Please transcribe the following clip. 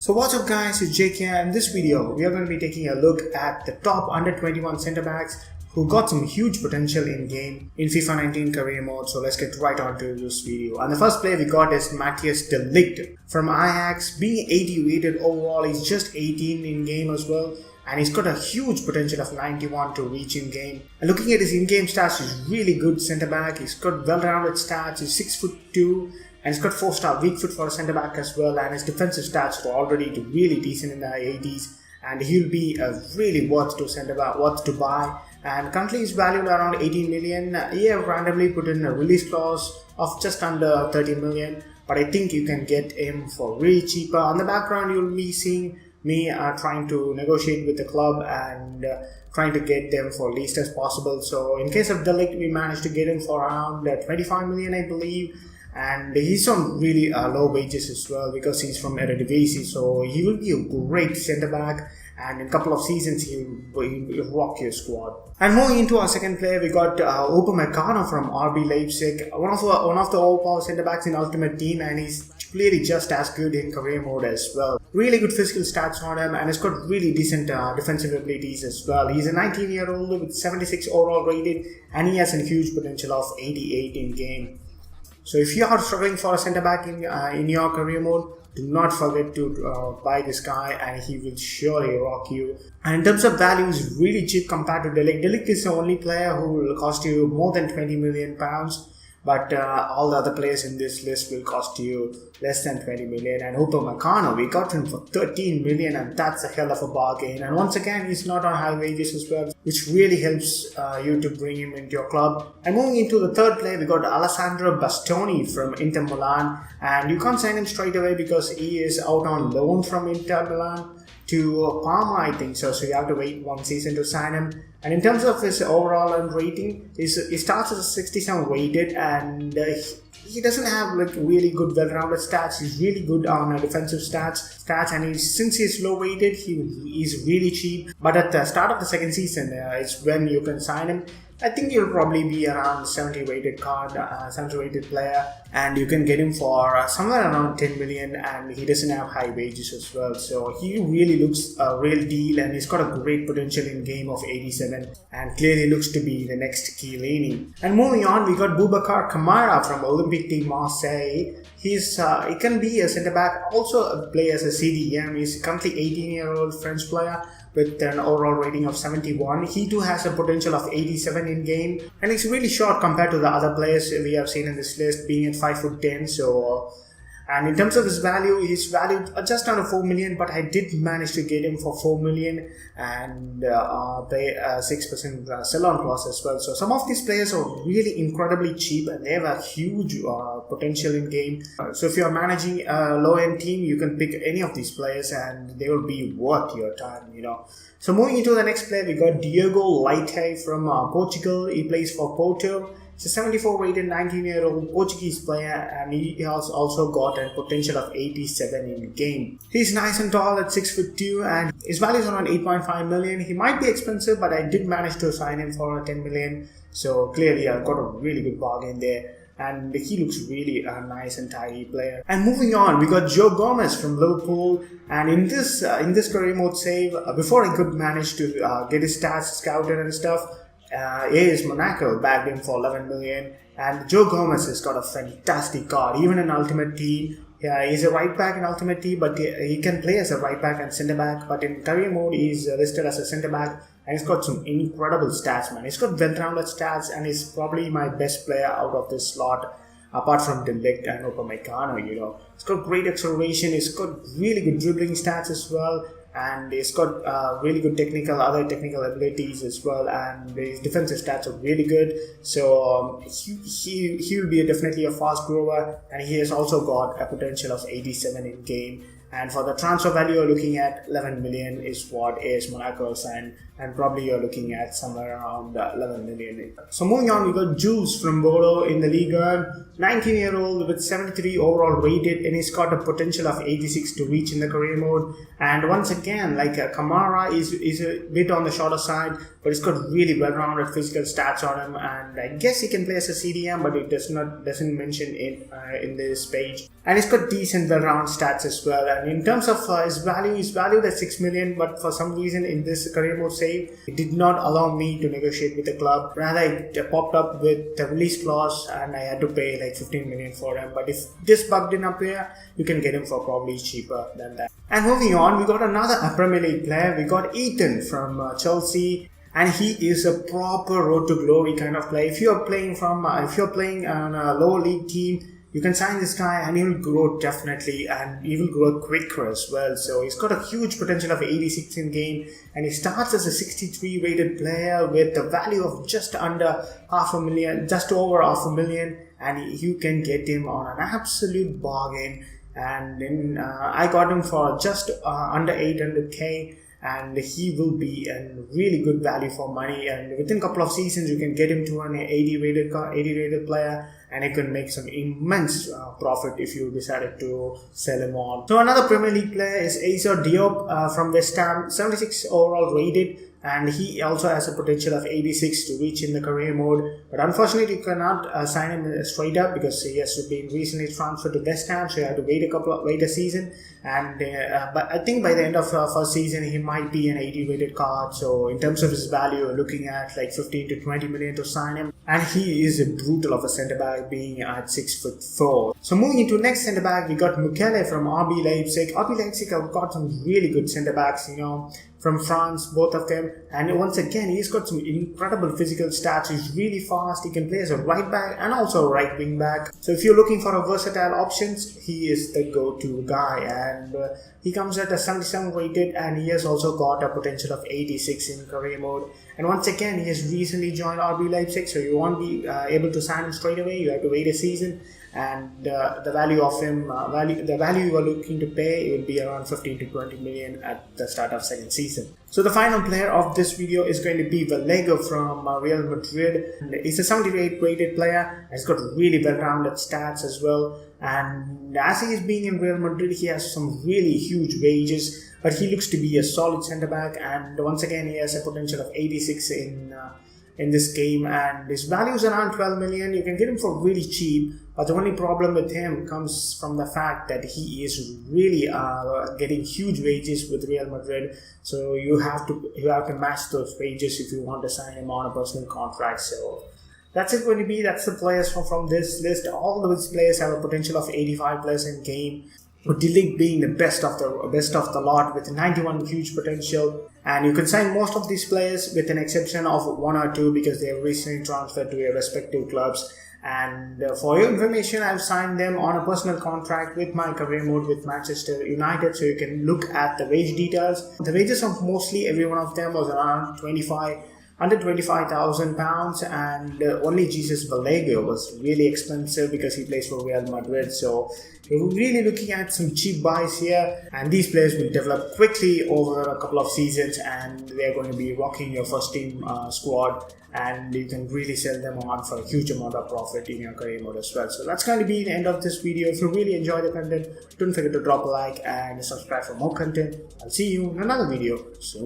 So what's up guys, it's Jake here. In this video, we are going to be taking a look at the top under 21 centre backs who got some huge potential in game in FIFA 19 career mode. So let's get right on to this video. And the first player we got is Matthijs de Ligt from Ajax. Being 80 rated overall, he's just 18 in game as well. And he's got a huge potential of 91 to reach in game. And looking at his in-game stats, he's really good centre back. He's got well-rounded stats. He's 6'2". And he's got 4-star weak foot for a centre back as well, and his defensive stats were already really decent in the 80s, and he'll be a really worth to buy. And currently he's valued around 18 million. He have randomly put in a release clause of just under 30 million, but I think you can get him for really cheaper. On the background, you'll be seeing me trying to negotiate with the club and trying to get them for least as possible. So in case of de Ligt, we managed to get him for around 25 million, I believe. And he's on really low wages as well because he's from Eredivisie, so he will be a great centre back, and in a couple of seasons he'll rock your squad. And moving into our second player, we got Upamecano from RB Leipzig, one of the overpowered centre backs in Ultimate Team, and he's clearly just as good in career mode as well. Really good physical stats on him, and he's got really decent defensive abilities as well. He's a 19-year-old with 76 overall rated, and he has a huge potential of 88 in game. So if you are struggling for a centre back in your career mode, do not forget to buy this guy, and he will surely rock you. And in terms of value, he's really cheap compared to de Ligt. De Ligt is the only player who will cost you more than £20 million. But all the other players in this list will cost you less than 20 million. And Upamecano, we got him for 13 million, and that's a hell of a bargain. And once again, he's not on high wages as well, which really helps you to bring him into your club. And moving into the third player, we got Alessandro Bastoni from Inter Milan. And you can't sign him straight away because he is out on loan from Inter Milan to Parma, I think so you have to wait one season to sign him. And in terms of his overall rating, he starts as a 67 weighted, and he doesn't have like really good well-rounded stats. He's really good on defensive stats, and since he's low weighted, he's really cheap. But at the start of the second season, it's when you can sign him. I think he'll probably be around 70 weighted player, and you can get him for somewhere around 10 million, and he doesn't have high wages as well. So he really looks a real deal, and he's got a great potential in game of 87, and clearly looks to be the next Chiellini. And moving on, we got Boubacar Kamara from Olympique de Marseille. He can be a centre back, also play as a CDM. He's currently 18-year-old French player with an overall rating of 71. He too has a potential of 87 in game, and he's really short compared to the other players we have seen in this list, being at 5'10". And in terms of his value, he's valued just under 4 million, but I did manage to get him for 4 million and pay a 6% sell-on clause as well. So some of these players are really incredibly cheap, and they have a huge potential in game. So if you're managing a low-end team, you can pick any of these players and they will be worth your time, So moving into the next player, we got Diogo Leite from Portugal. He plays for Porto. He's a 74 rated 19-year-old Portuguese player, and he has also got a potential of 87 in the game. He's nice and tall at 6'2", and his value is around 8.5 million. He might be expensive, but I did manage to sign him for 10 million. So clearly I got a really good bargain there, and he looks really a nice and tidy player. And moving on, we got Joe Gomez from Liverpool, and in this career mode save, before I could manage to get his stats scouted and stuff, AS Monaco bagged him for 11 million, and Joe Gomez has got a fantastic card, even in Ultimate Team. He's a right back in Ultimate Team, but he can play as a right back and centre back, but in career mode he's listed as a centre back, and he's got some incredible stats, man. He's got well-rounded stats, and he's probably my best player out of this slot, apart from de Ligt and Upamecano, He's got great acceleration, he's got really good dribbling stats as well, and he's got really good other technical abilities as well, and his defensive stats are really good. So he will be definitely a fast grower, and he has also got a potential of 87 in game. And for the transfer value, you're looking at 11 million is what AS Monaco signed and probably you're looking at somewhere around 11 million. So moving on, we got Jules from Bodo in the Liga, 19-year-old with 73 overall rated, and he's got a potential of 86 to reach in the career mode. And once again, like Kamara is a bit on the shorter side, but he's got really well-rounded physical stats on him, and I guess he can play as a CDM, but it doesn't mention it in this page. And he's got decent well-rounded stats as well. And in terms of his value, he's valued at 6 million, but for some reason in this career mode save, it did not allow me to negotiate with the club. Rather, it popped up with the release clause, and I had to pay like 15 million for him. But if this bug didn't appear, you can get him for probably cheaper than that. And moving on, we got another Premier League player. We got Ethan from Chelsea. And he is a proper road to glory kind of player. If you're playing on a lower league team, you can sign this guy and he will grow definitely, and he will grow quicker as well. So he's got a huge potential of 86 in game, and he starts as a 63 rated player with a value of just under just over half a million, and you can get him on an absolute bargain. And then I got him for just under 800k. And he will be a really good value for money. And within a couple of seasons, you can get him to an 80 rated player, and you can make some immense profit if you decided to sell him on. So another Premier League player is Issa Diop from West Ham, 76 overall rated. And he also has a potential of 86 to reach in the career mode. But unfortunately, you cannot sign him straight up because he has been recently transferred to West Ham, so you have to wait a season. And but I think by the end of first season, he might be an 80 rated card. So in terms of his value, you're looking at like 15 to 20 million to sign him. And he is a brutal of a centre back, being at 6'4". So moving into next centre back, we got Mukele from RB Leipzig. RB Leipzig have got some really good centre backs, from France, both of them. And once again, he's got some incredible physical stats. He's really fast. He can play as a right back and also a right wing back. So if you're looking for a versatile options, he is the go-to guy. And he comes at a 77 rated, and he has also got a potential of 86 in career mode. And once again, he has recently joined RB Leipzig, so you won't be able to sign him straight away. You have to wait a season. And the value of him, the value you are looking to pay, will be around 15 to 20 million at the start of second season. So the final player of this video is going to be Vallejo from Real Madrid. And he's a 78 rated player. He's got really well-rounded stats as well. And as he is being in Real Madrid, he has some really huge wages, but he looks to be a solid centre back. And once again, he has a potential of 86 in this game, and his value is around 12 million. You can get him for really cheap, but the only problem with him comes from the fact that he is really getting huge wages with Real Madrid. So you have to match those wages if you want to sign him on a personal contract. So that's it going to be. That's the players from this list. All of these players have a potential of 85 players in game, with De Ligt being the best of the lot with 91 huge potential. And you can sign most of these players with an exception of one or two because they have recently transferred to their respective clubs. And for your information, I've signed them on a personal contract with my career mode with Manchester United, so you can look at the wage details. The wages of mostly every one of them was around under £25,000, and only Jesus Vallejo was really expensive because he plays for Real Madrid. So you're really looking at some cheap buys here, and these players will develop quickly over a couple of seasons, and they're going to be rocking your first team squad, and you can really sell them on for a huge amount of profit in your career mode as well. So that's going to be the end of this video. If you really enjoy the content, don't forget to drop a like and subscribe for more content. I'll see you in another video soon.